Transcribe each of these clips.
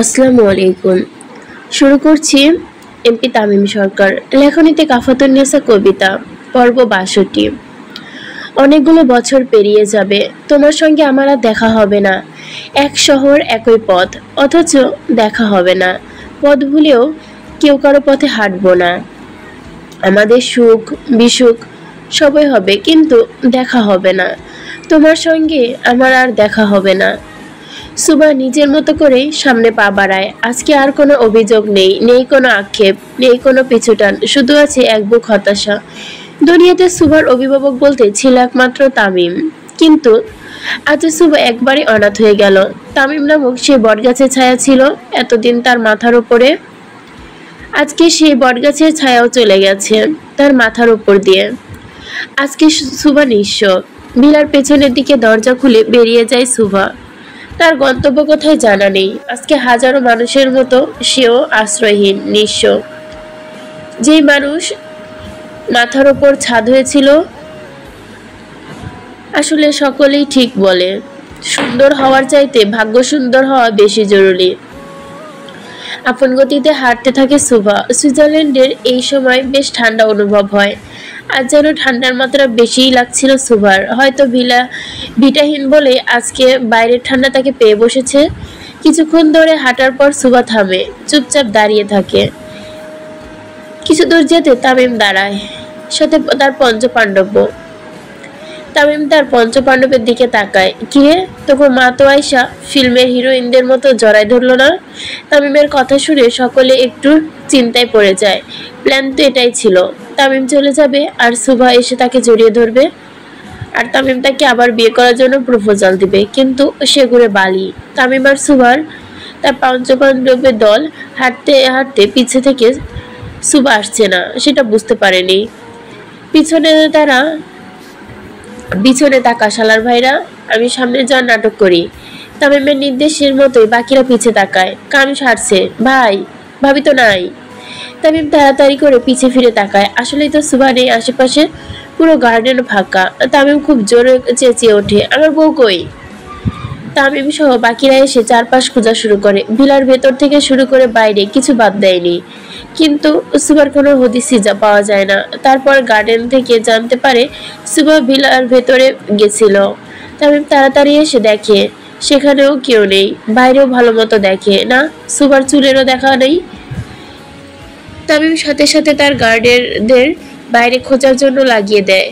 আসসালামু আলাইকুম। শুরু করছি এমপি তামিম সরকার লেখনীতে কাফাতুন্নেসা কবিতা পর্ব ৬২। অনেকগুলো বছর পেরিয়ে যাবে, তোমার সঙ্গে আমার আর দেখা হবে না। এক শহর একই পথ, অথচ দেখা হবে না। পথ ভুলেও কেউ কারো পথে হাঁটবো না। আমাদের সুখ বিসুখ সবই হবে, কিন্তু দেখা হবে না। তোমার সঙ্গে আমার আর দেখা হবে না। সুবা নিজের মতো করেই সামনে পা বাড়ায়। আজকে আর কোনো অভিযোগ নেই, নেই কোনো আক্ষেপ, নেই কোনো পিছুটান, শুধু আছে এক বুক হতাশা। দুনিয়াতে সুবার অভিভাবক বলতে ছিল একমাত্র তামিম, কিন্তু আজ সুবা একবারে অনাথ হয়ে গেল। তামিম নামক সে বটগাছের ছায়া ছিল এতদিন তার মাথার উপরে, আজকে সেই বটগাছের ছায়াও চলে গেছে তার মাথার উপর দিয়ে। আজকে সুবা নিঃস্ব। ভিলার পেছনের দিকে দরজা খুলে বেরিয়ে যায় সুবা। তার গন্তব্য কোথায় জানা নেই। আজকে হাজারো মানুষের মতো সেও আশ্রয়হীন, নিঃস্ব। যেই মানুষ মাথার ওপর ছাদ হয়েছিল, আসলে সকলেই ঠিক বলে, সুন্দর হওয়ার চাইতে ভাগ্য সুন্দর হওয়া বেশি জরুরি। আপন গতিতে হাঁটতে থাকে সুভা। সুইজারল্যান্ডের এই সময় বেশ ঠান্ডা অনুভব হয়। আজ যেন ঠান্ডার মাত্রা বেশিই লাগছিল সুভার। হয়তো ভিটাহীন বলে আজকে বাইরের ঠান্ডা তাকে পেয়ে বসেছে। কিছুক্ষণ ধরে হাঁটার পর সুভা থামে, চুপচাপ দাঁড়িয়ে থাকে। কিছু দূর যেতে তামিম দাঁড়ায়, সাথে তার পঞ্চপাণ্ডব। তামিম তার পঞ্চপাণ্ডবের দিকে তাকায়। কিরে, তোকে মা তো আয়সা ফিল্মের হিরোইনদের মতো জড়ায় ধরলো না? তামিমের কথা শুনে সকলে একটু চিন্তায় পড়ে যায়। প্ল্যান তো এটাই ছিল, তামিম চলে যাবে আর সুভা এসে তাকে জড়িয়ে ধরবে, আর তামিম তাকে আবার বিয়ে করার জন্য প্রপোজাল দিবে। কিন্তু সে ঘুরে বালি। তামিম আর সুভার তার পঞ্চপাণ্ডবের দল হাঁটতে হাঁটতে পিছে থেকে সুভা আসছে না সেটা বুঝতে পারেনি। পিছনে তাকা শালার ভাইরা, আমি সামনে যাওয়ার নাটক করি। তামিমের নির্দেশের মতোই বাকিরা পিছে তাকায়। কাম সারছে ভাই, ভাবি তো নাই। তামিম তাড়াতাড়ি করে পিছে ফিরে তাকায়। আসলেই তো সুভা নেই আশেপাশে, পুরো গার্ডেন ফাঁকা। তামিম খুব জোরে চেঁচিয়ে ওঠে, আমার বউ কই? তামিম সহ বাকিরা এসে চারপাশ খোঁজা শুরু করে। ভিলার ভেতর থেকে শুরু করে বাইরে কিছু বাদ দেয়নি, কিন্তু সুভার কোনো হদিসই পাওয়া যায় না। তারপর গার্ডেন থেকে জানতে পারে সুভা ভিলার ভেতরে গেছিল। তামিম তাড়াতাড়ি এসে দেখে সেখানেও কেউ নেই। বাইরেও ভালো মতো দেখে না, সুভার চুলেরও দেখা নেই। তামিম সাথে সাথে তার গার্ডেনদের বাইরে খোঁজার জন্য লাগিয়ে দেয়।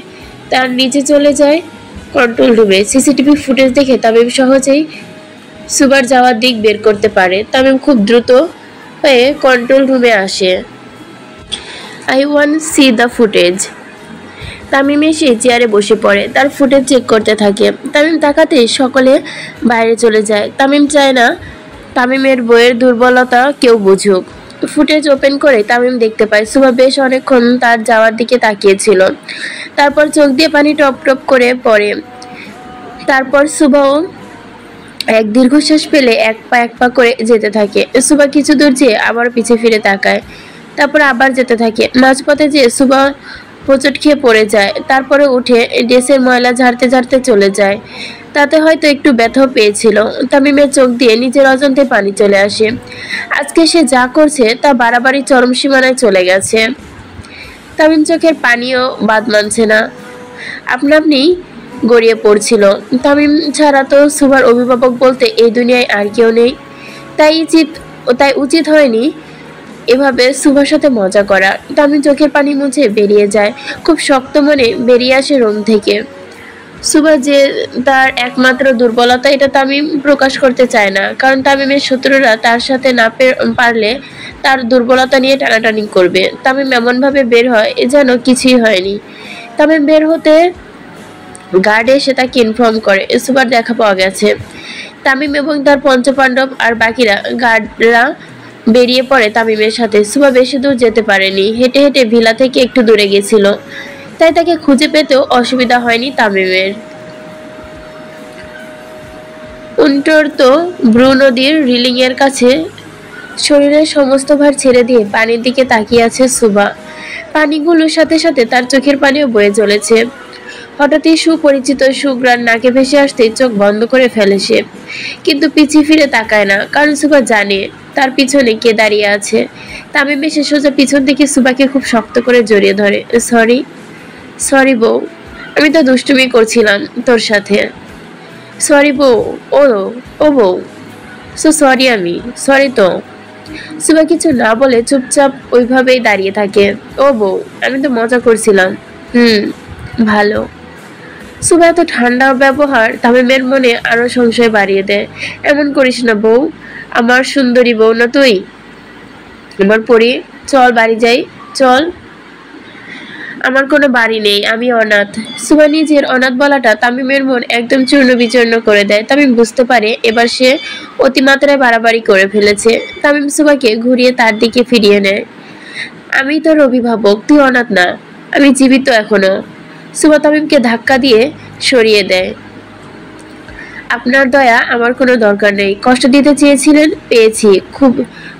তার নিচে চলে যায় কন্ট্রোল রুমে। সিসিটিভি ফুটেজ দেখে তামিম সহজেই সুভার যাওয়ার দিক বের করতে পারে। তামিম খুব দ্রুত হয়ে কন্ট্রোল রুমে আসে। I want C the footage. Tamim এসে চেয়ারে বসে পড়ে, তার ফুটেজ চেক করতে থাকে। তামিম তাকাতে সকলে বাইরে চলে যায়। তামিম চায় না তামিমের বইয়ের দুর্বলতা কেউ বুঝুক। ফুটেজ ওপেন করে তামিম দেখতে পায় সুভা বেশ অনেকক্ষণ তার যাওয়ার দিকে তাকিয়েছিল। তারপর চোখ দিয়ে পানি টপ টপ করে পড়ে। তারপর সুভাও এক দীর্ঘশ্বাস ফেলে এক পা করে যেতে থাকে। সুভা কিছু দূর যেয়ে আবার পিছে ফিরে তাকায়, তারপর আবার যেতে থাকে। মাঝপথে যেয়ে সুভা হোঁচট খেয়ে পড়ে যায়। তারপরে উঠে ড্রেসের ময়লা ঝাড়তে ঝাড়তে চলে যায়। তাতে হয়তো একটু ব্যথাও পেয়েছিল। তামিমের চোখ দিয়ে নিজের অজান্তে পানি চলে আসে। আজকে সে যা করছে তা বাড়াবাড়ি চরম সীমানায় চলে গেছে। তামিম চোখের পানিও বাদ মানছে না, আপনা আপনি গড়িয়ে পড়ছিল। তামিম ছাড়া তো সুভার অভিভাবক বলতে এই দুনিয়ায় আর কেউ নেই। তাই উচিত হয়নি এভাবে সুভার সাথে মজা করা। তামিম চোখের পানি মুছে বেরিয়ে যায়, খুব শক্ত মনে বেরিয়ে আসে রুম থেকে। সুভা যে তার একমাত্র দুর্বলতা এটা তামিম প্রকাশ করতে চায় না, কারণ তামিমের শত্রুরা তার সাথে না পারলে তার দুর্বলতা নিয়ে টানাটানি করবে। তামিম এমন ভাবে বের হয় যেন কিছুই হয়নি। তামিম বের হতে গার্ডে এসে তাকে ইনফর্ম করে সুভার দেখা পাওয়া গেছে। তামিম এবং তার পঞ্চপাণ্ডব আর বাকিরা গার্ডরা বেরিয়ে পড়ে তামিমের সাথে। সুভা বেশি দূর যেতে পারেনি, হেঁটে হেঁটে ভিলা থেকে একটু দূরে গেছিল, তাই তাকে খুঁজে পেতেও অসুবিধা হয়নি তামিমের। উন্টরতো ব্রু নদীর রিলিং এর কাছে শরীরের সমস্ত ভার ছেড়ে দিয়ে পানির দিকে তাকিয়ে আছে সুভা। পানিগুলোর সাথে সাথে তার চোখের পানিও বয়ে চলেছে। হঠাৎই সুপরিচিত সুঘ্রাণ নাকে ভেসে আসতেই চোখ বন্ধ করে ফেলে সে, কিন্তু পিছিয়ে ফিরে তাকায় না, কারণ সুবা জানে তার পিছনে কে দাঁড়িয়ে আছে। তামিম এসে সোজা পিছন থেকে সুবাকে খুব শক্ত করে জড়িয়ে ধরে। সরি, সরি বউ, আমি তো দুষ্টুমি করছিলাম তোর সাথে। সরি বউ। ও ও বউ, সো সরি, আমি সরি তো। সুবা কিছু না বলে চুপচাপ ওইভাবেই দাঁড়িয়ে থাকে। ও বউ, আমি তো মজা করছিলাম। ভালো। সুবা এত ঠান্ডা ব্যবহার তামিমের মনে আরো সংশয় বাড়িয়ে দেয়। এমন করিস না বউ, আমার সুন্দরী বউ না তুই? আমার পরি, চল বাড়ি যাই, চল। আমার কোনো বাড়ি নেই, আমি অনাথ। সুবা নিজের অনাথ বলাটা তামিমের মন একদম চূর্ণ বিচূর্ণ করে দেয়। তামিম বুঝতে পারে এবার সে অতিমাত্রায় বাড়াবাড়ি করে ফেলেছে। তামিম সুবাকে ঘুরিয়ে তার দিকে ফিরিয়ে নেয়। আমি তোর অভিভাবক, তুই অনাথ না, আমি জীবিত এখনো। সুবা তামিমকে ধাক্কা দিয়ে সরিয়ে দেয়। আপনার দয়া আমার কোনো দরকার নেই, কষ্ট দিতে চেয়েছিলেন, পেয়েছি, খুব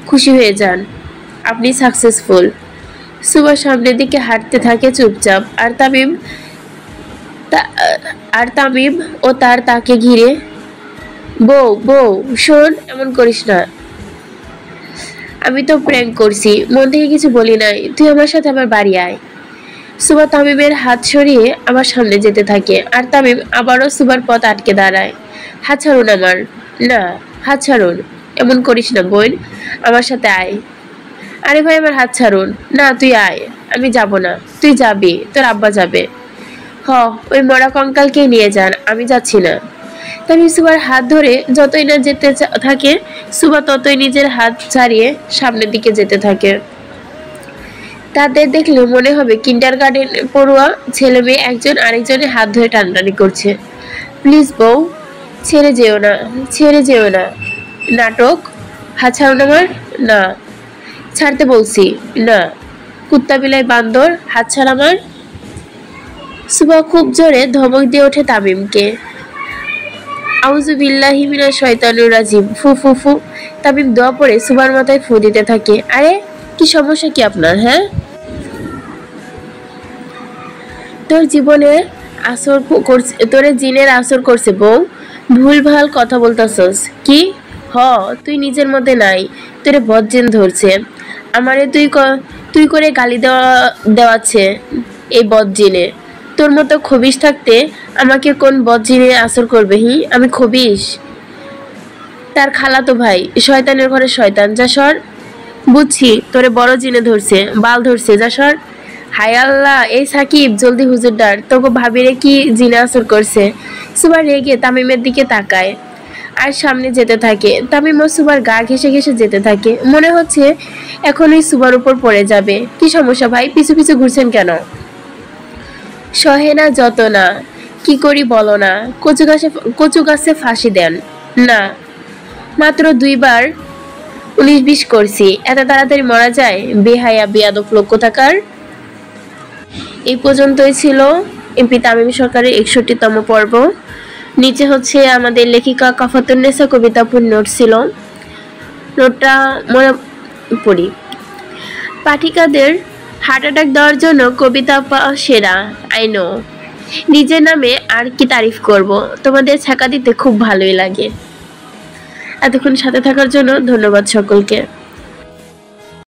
খুশি হয়ে যান, আপনি সাকসেসফুল। সুবা সামনের দিকে হাঁটতে থাকে চুপচাপ, আর তামিম ও তাকে ঘিরে। বউ বউ শোন, এমন করিস না, আমি তো প্র্যাঙ্ক করছি, মন থেকে কিছু বলি নাই, তুই আমার সাথে আমার বাড়ি আয়। সুবা তামিমের হাত সরিয়ে আমার সামনে যেতে থাকে, আর তামিম আবারও সুবার পথ আটকে দাঁড়ায়। হাত ছাড়ুন আমার। না, হাত ছাড়ুন, এমন করিস না বোন, আমার সাথে আয়। আরে ভাই, আমার হাত ছাড়ুন না, তুই আয়। আমি যাব না, তুই যাবি, তোর আব্বা যাবে। ওই মরা কঙ্কালকে নিয়ে যান, আমি যাচ্ছি না। তামিম সুবার হাত ধরে যতই না যেতে থাকে, সুবা ততই নিজের হাত ছাড়িয়ে সামনের দিকে যেতে থাকে। তাদের দেখলে মনে হবে কিন্ডারগার্টেন পড়ুয়া ছেলে মেয়ে একজন আরেকজনের হাত ধরে টানাটানি করছে। প্লিজ বউ, ছেড়ে যেও না, ছেড়ে যেও না। নাটক, হাত ছাড়ুন আমার। না, ছাড়তে বলছি না। কুত্তা বিলাই বান্দর, হাত ছাড় আমার। সুবা খুব জোরে ধমক দিয়ে ওঠে তামিমকে। আউযু বিল্লাহি মিনাশ শাইতানির রাজিম। ফু ফু ফু। তামিম দোয়া পড়ে সুবার মাথায় ফু দিতে থাকে। আরে কি সমস্যা কি আপনার? হ্যাঁ, তোর জীবনে আসর করছে, তোরে জিনের আসর করছে বউ, ভুলভাল কথা বলতাছস কি? তুই নিজের মধ্যে নাই, তোরে বজ্জিন ধরছে, আমারে তুই করে গালি দেওয়াচ্ছে এই বজ্জিনে। তোর মতো খবিশ থাকতে আমাকে কোন বজ্জিনে আসর করবে? আমি খবিশ? তার খালাতো ভাই, শয়তানের ঘরে শয়তান, যা সর। বুঝছি তোরে বড় জিনে ধরছে, বাল ধরছে, যা সর। হায় আল্লাহ, এই সাকিব জলদি হুজুর ডার, তোকে ভাবিরে কি জিনে আসর করছে। সুবা রেগে তামিমের দিকে তাকায় আর সামনে যেতে থাকে। তামিম ও সুবার গা ঘেসে ঘেসে যেতে থাকে, মনে হচ্ছে এখনই সুবার উপর পড়ে যাবে। কি সমস্যা ভাই, পিছু পিছু ঘুরছেন কেন? সহে না যত না, কি করি বলো না। কচু গাছে ফাঁসি দেন না, মাত্র 2 বার 19-20 করছি, এত তাড়াতাড়ি মরা যায়? বেহায়া বেয়াদব লোক কোথাকার। এই পর্যন্তই ছিল এমপি তামিম সরকারের 61তম পর্ব। নিচে হচ্ছে আমাদের লেখিকা কাফাতুন্নেসা কবিতাপুর নোট ছিল, নোটটা মনে পড়ি। পাঠিকাদের হার্ট অ্যাটাক দেওয়ার জন্য কবিতা সেরা, আই নো। নিজের নামে আর কি তারিফ করব, তোমাদের ছাকা দিতে খুব ভালোই লাগে। এতক্ষণ সাথে থাকার জন্য ধন্যবাদ সকলকে।